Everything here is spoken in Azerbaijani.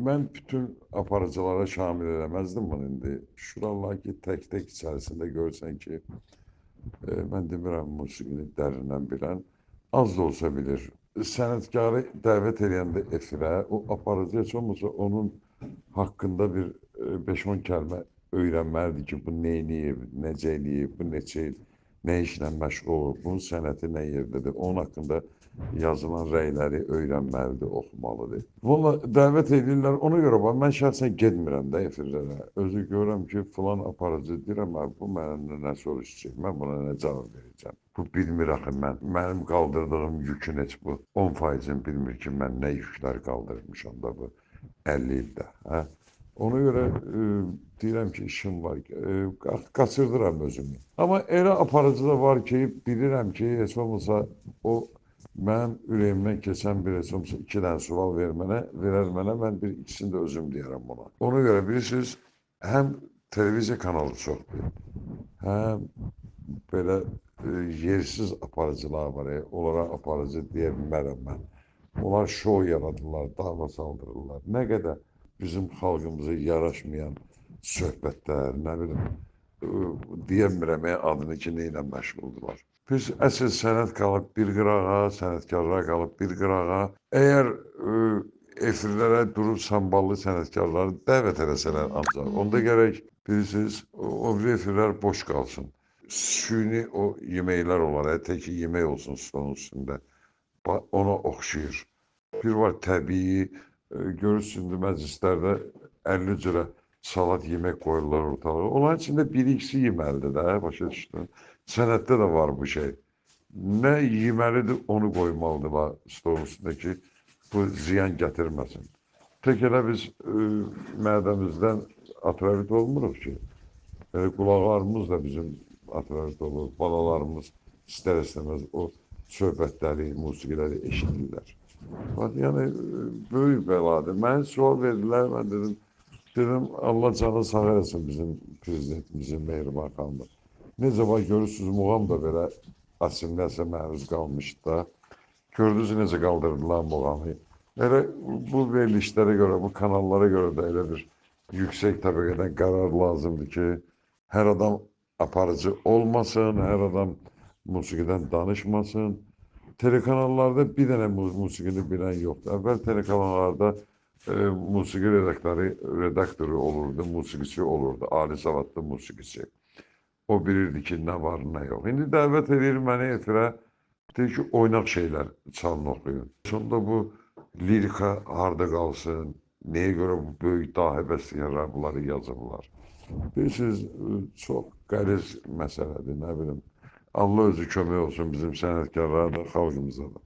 mən bütün aparıcılara şamil eləməzdim bunu indi. Şuralar ki, tək-tək içərisində görsən ki, mən demirəm musiqini dərindən bilən, az da olsa bilir. Sənətkarı dəvət edəndə efirə, o aparıcı heç olmasa onun haqqında bir 5-10 kəlmə öyrənməlidir ki, bu neyniyib, necə eləyib, bu neçə il, nə işlə məşğul olur, bunun sənəti nə yerdədir, onun haqqında yazılan rəyləri öyrənməlidir, oxumalıdır. Valla dəvət edirlər, ona görə bax, mən şəxsən getmirəm də efirlərə. Özü görürəm ki, filan aparıcı deyirəm, bu məndən nə soruşacaq, mən buna nə cavab verəcəm. Bu bilmir axı mənim qaldırdığım yükün heç bu 10%-ni bilmir ki, mən nə yüklər qaldırmışam da bu 50 ildə. Hə? Ona görə deyirəm ki, işim var, qaçırdıram özümü. Amma elə aparıcı da var ki, bilirəm ki, heç olmasa o mənim ürəyimdən keçən bir heç olmasa 2 dənə sual verər mənə, mən bir ikisini də özüm deyərəm ona. Ona görə bilirsiniz, həm televiziya kanalı çoxdur, həm belə yersiz aparıcılar var, onlara aparıcı deyə bilmərəm mən. Onlar şou yaradırlar, dava saldırırlar. Nə qədər bizim xalqımıza yaraşmayan söhbətlər, nə bilim, deyə bilmirəm adını ki, nə ilə məşğuldurlar. Biz əsl sənət qalıb bir qırağa, sənətkarlar qalıb bir qırağa. Əgər efirlərə durub samballı sənətkarları dəvət eləsələr ancaq, onda gərək bilirsiniz, o efirlər boş qalsın. Süni o yeməklər olar, tək ki, yemək olsun stolun üstündə. Ona oxşayır. Bir var təbii, görürsünüz məclislərdə 50 cürə salat yemək qoyurlar ortalığa. Onların içində bir-ikisi yeməlidir də, başa düşdün. Sənətdə də var bu şey. Nə yeməlidir, onu qoymalıdırlar stolun üstündə ki, bu ziyan gətirməsin. Tək elə biz mədəmizdən atravit olmuruq ki, qulaqlarımız da bizim atravit olur, balalarımız istər-istəməz o söhbətləri, musiqiləri eşidirlər. Yəni, böyük bəladır. Mənə sual verdilər, mən dedim, Allah canı sağ eləsin bizim prezidentimizin Mehriban xanımı. Necə var, görürsünüz, muğam da belə assimilasiya məruz qalmışdı da. Gördünüz necə qaldırdılar muğamı. Elə bu verilişlərə görə, bu kanallara görə də elə bir yüksək təbəqədən qərar lazımdır ki, hər adam aparıcı olmasın, hər adam musiqidən danışmasın. Telekanallarda bir dənə musiqini bilən yoxdur. Əvvəl telekanallarda musiqi redaktoru olurdu, musiqiçi olurdu, ali savadlı musiqiçi. O bilirdi ki, nə var, nə yox. İndi dəvət edir məni efirə, deyir ki, oynaq şeylər çalın oxuyun. Sonunda bu lirika harda qalsın, nəyə görə bu böyük dahi bəstəkarlar bunları yazırlar. Bilirsiniz, çox qəliz məsələdir, nə bilim. Allah özü kömək olsun bizim sənətkarlara da, xalqımıza da.